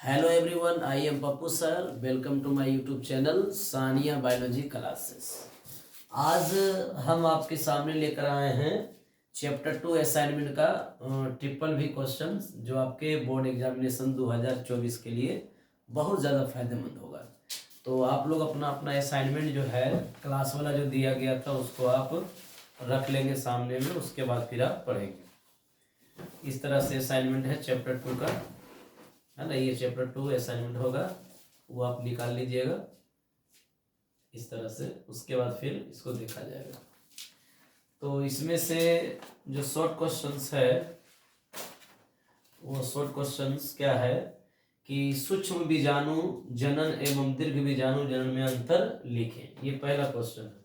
Hello everyone, I am Pappu sir. Welcome to my YouTube channel Sania biology classes. आज हम आपके सामने लेकर आए हैं चैप्टर 2 असाइनमेंट का ट्रिपल भी क्वेश्चन, जो आपके बोर्ड एग्जामिनेशन 2024 के लिए बहुत ज़्यादा फायदेमंद होगा। तो आप लोग अपना अपना असाइनमेंट जो है क्लास वाला जो दिया गया था उसको आप रख लेंगे सामने में, उसके बाद फिर आप पढ़ेंगे। इस तरह से असाइनमेंट है चैप्टर 2 का, है ना। ये चैप्टर 2 असाइनमेंट होगा, वो आप निकाल लीजिएगा इस तरह से। उसके बाद फिर इसको देखा जाएगा। तो इसमें से जो शॉर्ट क्वेश्चंस है वो शॉर्ट क्वेश्चंस क्या है कि सूक्ष्म बीजाणु जनन एवं दीर्घ बीजाणु जनन में अंतर लिखें। ये पहला क्वेश्चन है।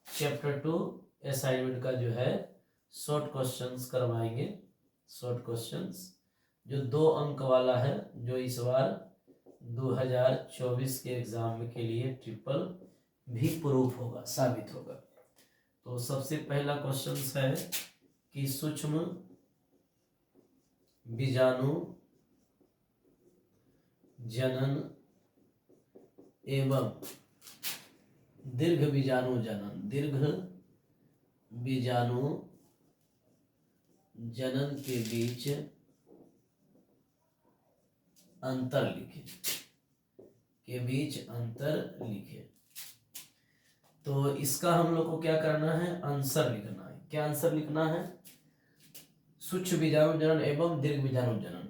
चैप्टर 2 असाइनमेंट का जो है शॉर्ट क्वेश्चंस करवाएंगे। शॉर्ट क्वेश्चंस जो 2 अंक वाला है, जो इस बार 2024 के एग्जाम के लिए ट्रिपल भी प्रूफ होगा, साबित होगा। तो सबसे पहला क्वेश्चन है कि सूक्ष्म बीजाणु जनन एवं दीर्घ बीजाणु जनन, दीर्घ बीजाणु जनन के बीच अंतर लिखें, के बीच अंतर लिखें। तो इसका हम लोग को क्या करना है, आंसर लिखना है। क्या आंसर लिखना है? सूक्ष्म बीजाणु जनन एवं दीर्घ बीजाणु जनन।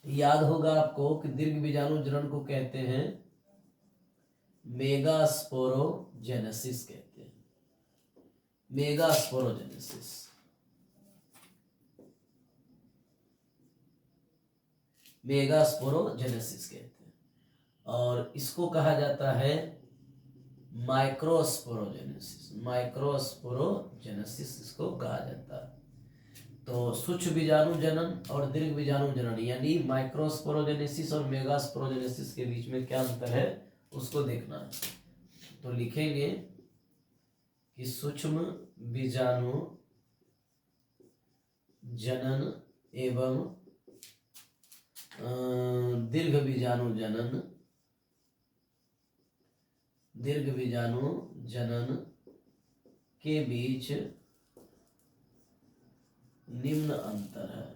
याद होगा आपको कि दीर्घ बीजाणु जनन को कहते हैं मेगास्पोरोजेनेसिस, कहते हैं मेगास्पोरोजेनेसिस। मेगास्पोरोजेनेसिस कहते हैं। और इसको कहा जाता है माइक्रोस्पोरोजेनेसिस, माइक्रोस्पोरोजेनेसिस इसको कहा जाता है। तो सूक्ष्म बीजाणु जनन और दीर्घ बीजाणु जनन यानी माइक्रोस्पोरोजेनेसिस और मेगास्पोरोजेनेसिस के बीच में क्या अंतर है उसको देखना है। तो लिखेंगे कि सूक्ष्म बीजाणु जनन एवं दीर्घ बीजाणु जनन, दीर्घ बीजाणु जनन के बीच निम्न अंतर है,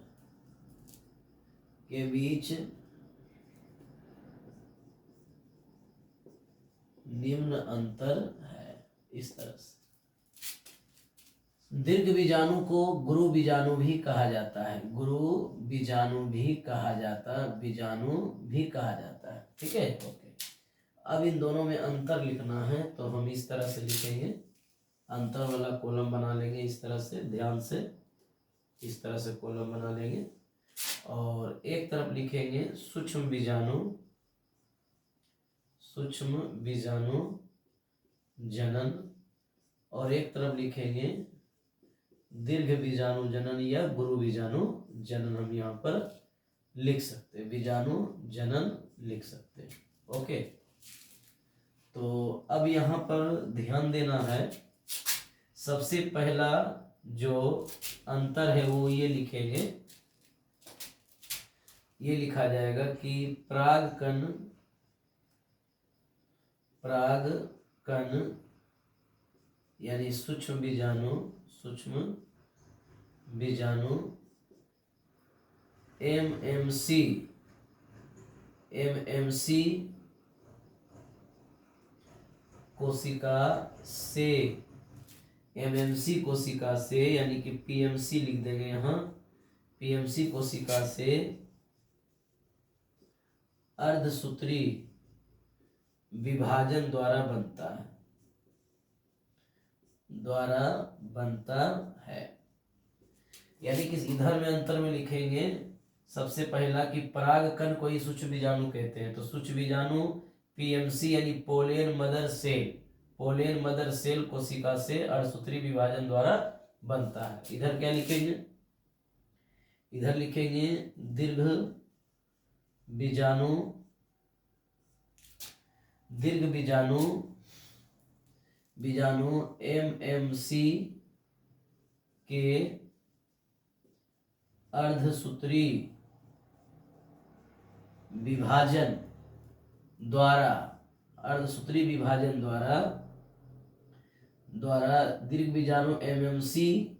के बीच निम्न अंतर है। इस तरह से दीर्घ बीजाणु को गुरु बीजाणु भी कहा जाता है, गुरु बीजाणु भी कहा जाता, बीजाणु भी कहा जाता है। ठीक है, ओके। अब इन दोनों में अंतर लिखना है, तो हम इस तरह से लिखेंगे, अंतर वाला कॉलम बना लेंगे इस तरह से, ध्यान से इस तरह से कॉलम बना लेंगे। और एक तरफ लिखेंगे सूक्ष्म बीजाणु, सूक्ष्म बीजाणु जनन, और एक तरफ लिखेंगे दीर्घ बीजाणु जनन या गुरु बीजाणु जनन। हम यहाँ पर लिख सकते हैं, बीजाणु जनन लिख सकते हैं। ओके। तो अब यहाँ पर ध्यान देना है, सबसे पहला जो अंतर है वो ये लिखेंगे, ये लिखा जाएगा कि परागकण, परागकण यानी सूक्ष्म बीजाणु, सूक्ष्म बीजाणु एमएमसी, एमएमसी कोशिका से, एमएमसी कोशिका से यानी कि पीएमसी लिख देंगे यहाँ, पीएमसी कोशिका से अर्धसूत्री विभाजन द्वारा बनता है, द्वारा बनता है। यानी कि इधर में अंतर में लिखेंगे सबसे पहला कि परागकण को ही सूक्ष्म बीजाणु कहते हैं। तो सूक्ष्म बीजाणु पीएमसी यानी pollen mother cell, pollen mother cell कोशिका से अर्धसूत्री विभाजन द्वारा बनता है। इधर क्या लिखेंगे? इधर लिखेंगे दीर्घ बीजाणु, दीर्घ बीजाणु, बीजाणु एमएमसी के अर्धसूत्री विभाजन द्वारा, अर्धसूत्री विभाजन द्वारा दीर्घ बीजाणु एमएमसी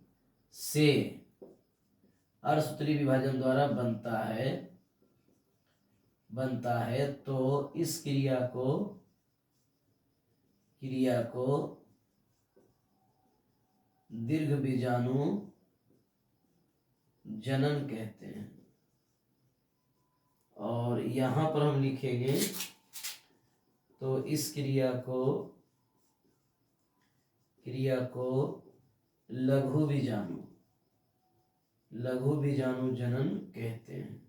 से अर्धसूत्री विभाजन द्वारा बनता है तो इस क्रिया को दीर्घ बीजाणु जनन कहते हैं। और यहाँ पर हम लिखेंगे तो इस क्रिया को लघु बीजाणु जनन कहते हैं।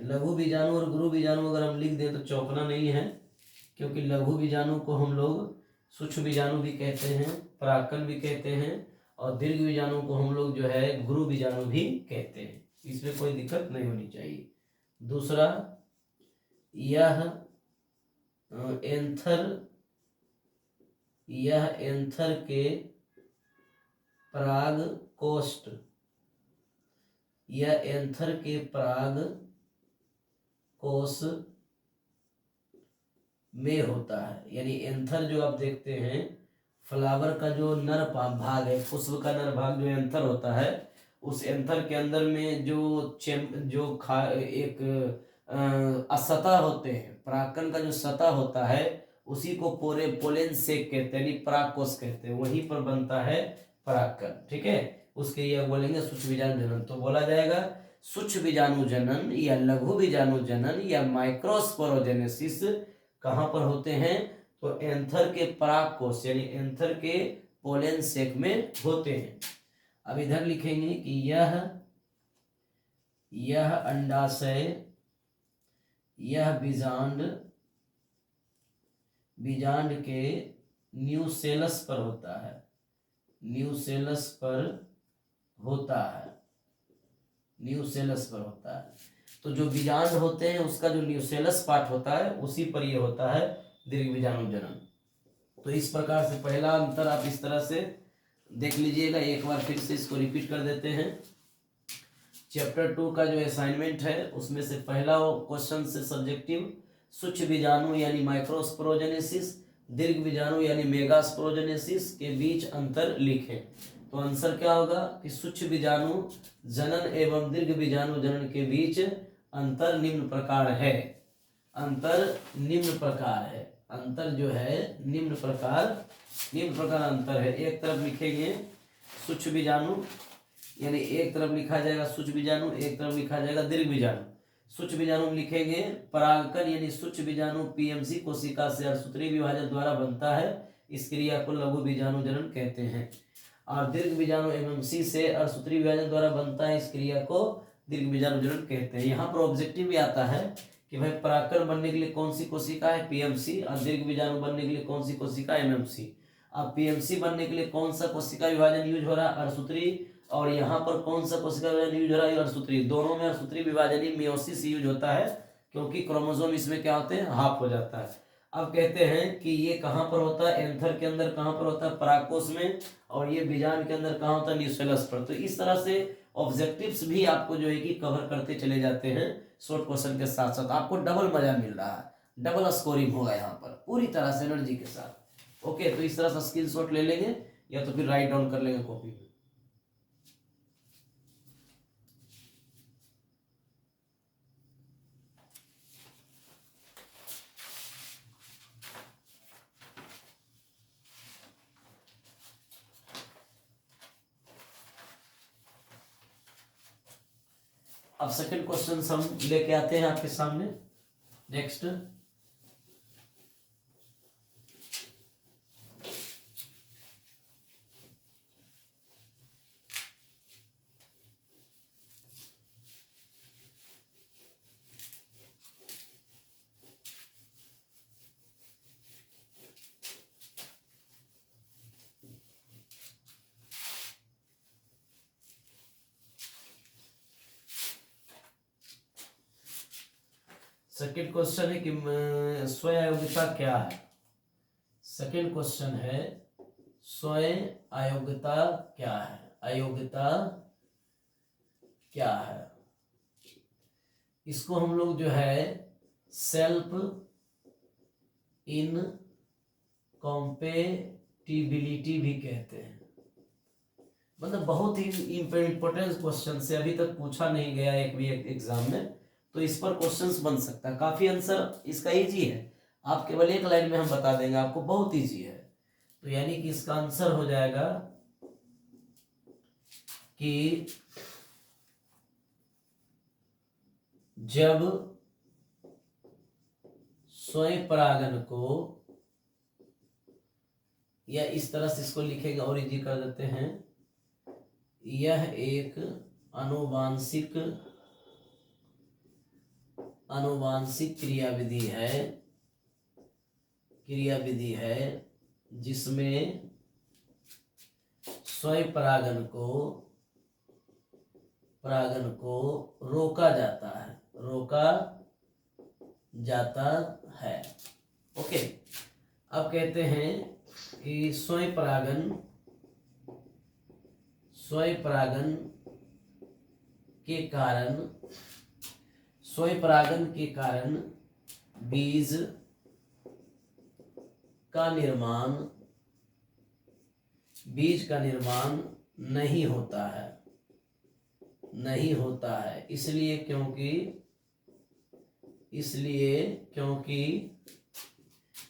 लघु बीजाणु और गुरु बीजाणु अगर हम लिख दें तो चौंकना नहीं है, क्योंकि लघु बीजाणु को हम लोग सूक्ष्म बीजाणु भी कहते हैं, परागकण भी कहते हैं, और दीर्घ बीजाणु को हम लोग जो है गुरु बीजाणु भी कहते हैं। इसमें कोई दिक्कत नहीं होनी चाहिए। दूसरा, यह एंथर के पराग कोष में होता है। यानी एंथर जो आप देखते हैं, फ्लावर का जो नर भाग है, पुष्प का नर भाग जो एंथर होता है, उस एंथर के अंदर में सतह होते हैं, परागकण का जो सतह होता है उसी को पोलेन सेक कहते हैं, यानी परागकोश कहते हैं। वहीं पर बनता है परागकण। ठीक है, उसके ये बोलेंगे सूक्ष्म बीजाणु जनन। तो बोला जाएगा सूक्ष्म बीजाणु जनन या लघु बीजाणु जनन या माइक्रोस्पोरोजेनेसिस कहाँ पर होते हैं? तो एंथर के परागकोश यानी एंथर के पोलेन सेक में होते हैं। अब इधर लिखेंगे कि यह अंडाशय, यह बीजांड के न्यूसेलस पर होता है। तो जो बीजांड होते हैं उसका जो न्यूसेलस पार्ट होता है उसी पर ये होता है दीर्घ बीजाणु जनन। तो इस प्रकार से पहला अंतर आप इस तरह से देख लीजिएगा। एक बार फिर से इसको रिपीट कर देते हैं। चैप्टर 2 का जो असाइनमेंट है उसमें से पहला क्वेश्चन से सब्जेक्टिव, सूक्ष्म बीजाणु यानी माइक्रोस्पोरोजेनेसिस, दीर्घ बीजाणु यानी मेगास्पोरोजेनेसिस के बीच अंतर लिखें। तो आंसर क्या होगा कि सूक्ष्म बीजाणु जनन एवं दीर्घ बीजाणु जनन के बीच अंतर निम्न प्रकार है। अंतर जो है निम्न प्रकार अंतर है। एक तरफ लिखेंगे सूक्ष्म बीजाणु यानी एक तरफ लिखा जाएगा सूक्ष्म बीजाणु, एक तरफ लिखा जाएगा दीर्घ बीजाणु। सूक्ष्म बीजाणु में लिखेंगे परागकण यानी सूक्ष्म बीजाणु पीएमसी कोशिका से अर्धसूत्री विभाजन द्वारा बनता है। इस क्रिया को लघु बीजाणु जनन कहते हैं। और दीर्घ बीजाणु एमएमसी से अर्धसूत्री विभाजन द्वारा बनता है, इस क्रिया को दीर्घ बीजाणु जनन कहते हैं। यहाँ पर ऑब्जेक्टिव भी आता है कि भाई परागकण बनने के लिए कौन सी कोशिका है? पीएमसी। और दीर्घ बीजाणु बनने के लिए कौन सी कोशिका? एमएमसी। अब पीएमसी बनने के लिए कौन सा कोशिका विभाजन यूज हो रहा है? अर्धसूत्री। और यहाँ पर कौन सा कोशिका विभाजन यूज हो रहा है? अर्धसूत्री। दोनों में अर्धसूत्री विभाजन ही मियोसिस यूज होता है, क्योंकि क्रोमोसोम इसमें क्या होते हैं? हाफ हो जाता है। अब कहते हैं कि ये कहाँ पर होता है? एंथर के अंदर कहाँ पर होता है? परागकोश में। और ये बीजांड के अंदर कहाँ होता है? न्यूसेलस पर। तो इस तरह से ऑब्जेक्टिव्स भी आपको जो है कि कवर करते चले जाते हैं शॉर्ट क्वेश्चन के साथ साथ। आपको डबल मजा मिल रहा है, डबल स्कोरिंग होगा यहाँ पर पूरी तरह से एनर्जी के साथ। ओके, तो इस तरह से स्क्रीन शॉट ले लेंगे या तो फिर राइट डाउन कर लेंगे कॉपी में। अब सेकंड क्वेश्चन हम लेके आते हैं आपके सामने। नेक्स्ट, सेकेंड क्वेश्चन है कि स्वयं अयोग्यता क्या है? सेकेंड क्वेश्चन है स्वयं अयोग्यता क्या है? अयोग्यता क्या है? इसको हम लोग जो है सेल्फ इनकॉम्पेटिबिलिटी भी कहते हैं। मतलब बहुत ही इम्पोर्टेंट क्वेश्चन से अभी तक पूछा नहीं गया एक भी एग्जाम में, तो इस पर क्वेश्चंस बन सकता है। काफी आंसर इसका इजी है, आप केवल एक लाइन में हम बता देंगे आपको, बहुत इजी है। तो यानी कि इसका आंसर हो जाएगा कि जब स्वयं परागन को, या इस तरह से इसको लिखेंगे और इजी कर देते हैं, यह एक आनुवांशिक क्रियाविधि है जिसमें स्वयं परागन को रोका जाता है। ओके, अब कहते हैं कि स्वयं परागन के कारण बीज का निर्माण नहीं होता है, इसलिए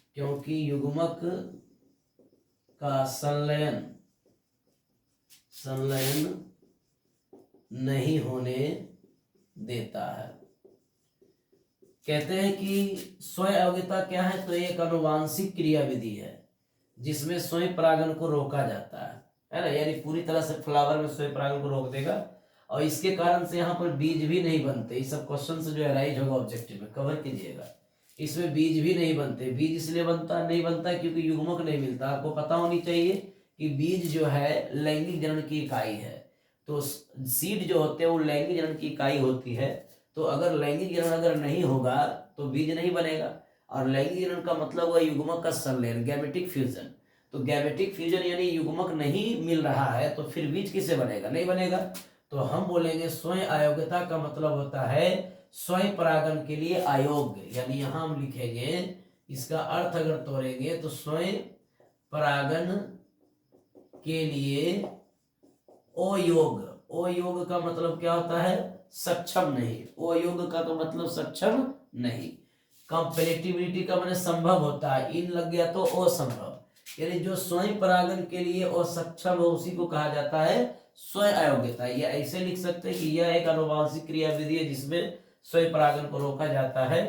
क्योंकि युग्मक का संलयन नहीं होने देता है। कहते हैं कि स्वयं अवज्ञता क्या है, तो एक आनुवांशिक क्रियाविधि है जिसमें स्वयं परागन को रोका जाता है ना, यानी पूरी तरह से फ्लावर में स्वयं परागन को रोक देगा, और इसके कारण से यहाँ पर बीज भी नहीं बनते। ये सब क्वेश्चन जो अराइज होगा ऑब्जेक्टिव में, कवर कीजिएगा। इसमें बीज भी नहीं बनते। बीज इसलिए नहीं बनता क्योंकि युग्मक नहीं मिलता। आपको पता होनी चाहिए कि बीज जो है लैंगिक जनन की इकाई है, तो सीड जो होते हैं वो लैंगिक जनन की इकाई होती है। तो अगर लैंगिक जनन अगर नहीं होगा तो बीज नहीं बनेगा, और लैंगिक जनन का मतलब हुआ युग्मक का संलयन, गैमेटिक फ्यूजन। तो गैमेटिक फ्यूजन यानी युग्मक नहीं मिल रहा है, तो फिर बीज किसे बनेगा, नहीं बनेगा। तो हम बोलेंगे स्वयं अयोग्यता का मतलब होता है स्वयं परागन के लिए अयोग्य, यानी यहां हम लिखेंगे, इसका अर्थ अगर तोड़ेंगे तो स्वयं परागन के लिए अयोग्य का मतलब क्या होता है, सक्षम नहीं। अयोग्य का तो मतलब सक्षम नहीं। कंपैटिबिलिटी का मतलब संभव होता है, इन लग गया तो असंभव, यानी जो स्वयं परागन के लिए असक्षम हो उसी को कहा जाता है स्वयं अयोग्यता। या ऐसे लिख सकते हैं कि यह एक आनुवांशिक क्रियाविधि है जिसमें स्वयं परागन को रोका जाता है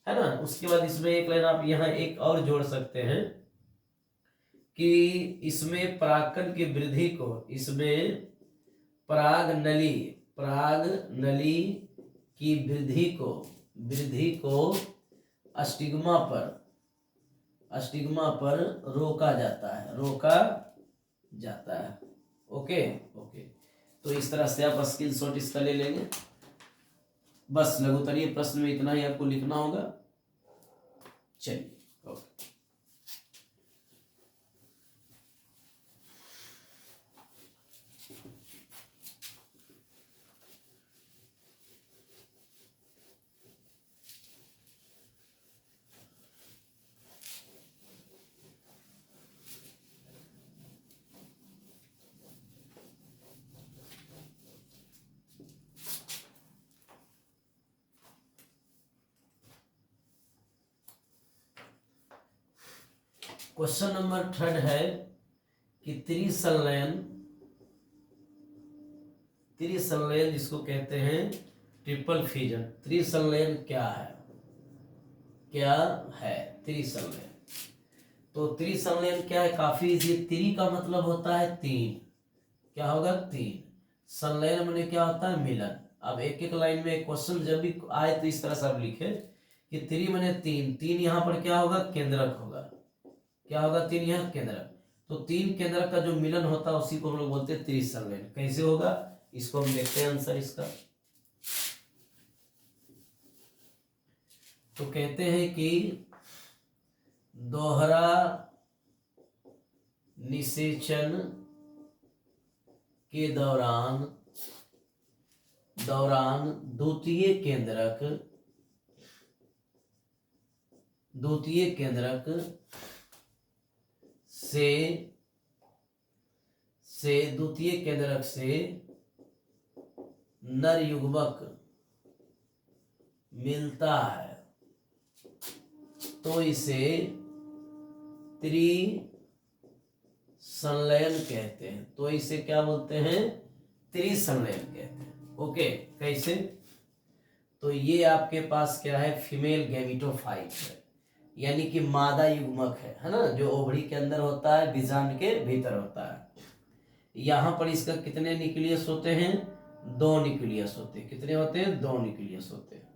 ना। उसके बाद इसमें एक लाइन आप यहाँ एक और जोड़ सकते हैं कि इसमें परागकण की वृद्धि को, इसमें पराग नली की वृद्धि को अस्टिग्मा पर रोका जाता है। ओके, तो इस तरह से आप स्क्रीनशॉट इसका ले लेंगे। बस लघुत्तरीय प्रश्न में इतना ही आपको लिखना होगा। चलिए, ओके। क्वेश्चन नंबर 3 है कि त्रिसंलयन जिसको कहते हैं ट्रिपल फ्यूजन। त्रिसंलयन क्या है त्रिसंलयन? तो त्रिसंलयन क्या है, काफी इजी। त्रि का मतलब होता है 3, क्या होगा 3। संलयन मैंने क्या होता है, मिलन। अब एक एक लाइन में क्वेश्चन जब भी आए तो इस तरह से आप लिखे कि त्रि मैंने 3 यहाँ पर क्या होगा, केंद्रक होगा। क्या होगा, 3 यहाँ केंद्रक। तो 3 केंद्रक का जो मिलन होता है उसी को हम लोग बोलते हैं त्रिसंलयन। कैसे होगा इसको हम देखते हैं आंसर इसका। तो कहते हैं कि दोहरा निषेचन के दौरान दौरान द्वितीय केंद्रक से नर युग्मक मिलता है तो इसे त्रिसंलयन कहते हैं। तो इसे क्या बोलते हैं? त्रिसंलयन कहते हैं। ओके, कैसे? तो ये आपके पास क्या है? फीमेल गैमेटोफाइट है, यानी कि मादा युग्मक है ना, जो ओवरी के अंदर होता है, बीजांड के भीतर होता है। यहाँ पर इसका कितने न्यूक्लियस होते हैं? 2 न्यूक्लियस होते हैं। कितने होते हैं? 2 न्यूक्लियस होते हैं,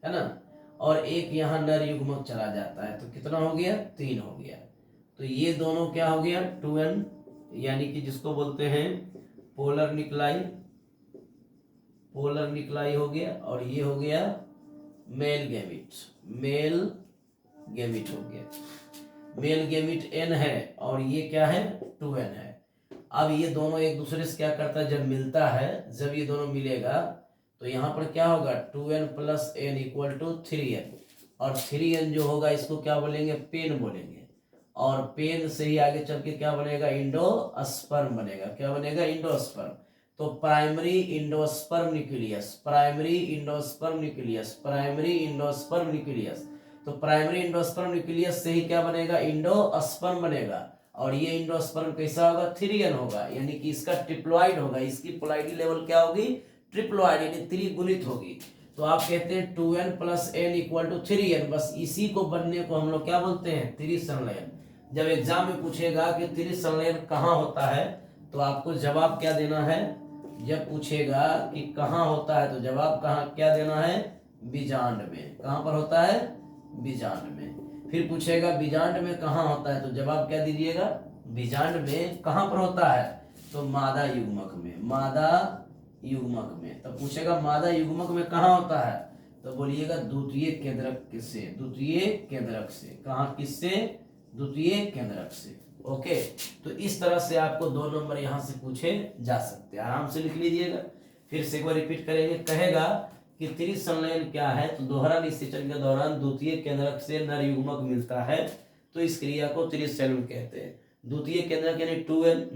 है ना। और एक यहाँ नर युग्मक चला जाता है, तो कितना हो गया? 3 हो गया। तो ये दोनों क्या हो गया? 2n, यानी कि जिसको बोलते हैं पोलर निकलाई हो गया। और ये हो गया मेल गैमिट हो गया। मेल गैमिट n है और ये क्या है? 2n है। अब ये दोनों एक दूसरे से क्या करता है? जब मिलता है, जब ये दोनों मिलेगा तो यहाँ पर क्या होगा? 2n + n = 3n। और 3n जो होगा इसको क्या बोलेंगे? पेन बोलेंगे। और पेन से ही आगे चल के क्या बनेगा? इंडोस्पर्म बनेगा। क्या बनेगा? इंडोस्पर्म। तो प्राइमरी इंडोस्पर्म न्यूक्लियस। तो प्राइमरी इंडोस्पर्म न्यूक्लियस से ही क्या बनेगा? इंडोस्पर्म बनेगा। और ये इंडोस्पर्म कैसा होगा? 3n होगा, यानी कि इसका ट्रिप्लॉइड होगा। इसकी पोलैरिटी लेवल क्या होगी? ट्रिप्लॉइड, यानी त्रिगुणित होगी। तो आप कहते हैं 2n + n = 3n। बस इसी को बनने को हम लोग क्या बोलते हैं? त्रिसंलयन। जब एग्जाम में पूछेगा कि त्रिसंलयन कहाँ होता है, तो आपको जवाब क्या देना है? जब पूछेगा कि कहाँ होता है, तो जवाब क्या देना है? बीजांड में। कहाँ पर होता है? बीजांड में। फिर पूछेगा बीजांड में कहाँ होता है, तो जवाब क्या दीजिएगा? बीजांड में कहाँ पर होता है? तो मादा युग्मक में। तो पूछेगा मादा युग्मक में कहाँ होता है, तो बोलिएगा द्वितीय केंद्रक से। कहाँ? किससे? द्वितीय केंद्रक से। ओके, तो इस तरह से आपको 2 नंबर यहाँ से पूछे जा सकते हैं। आराम से लिख लीजिएगा। फिर से एक बार रिपीट करेंगे। कहेगा कि त्रिसंलयन क्या है, तो दोहरा निषेचन के दौरान द्वितीय केंद्रक से नर युग्मक मिलता है, तो इस क्रिया को त्रिसंलयन कहते हैं। द्वितीय केंद्रक यानी 2n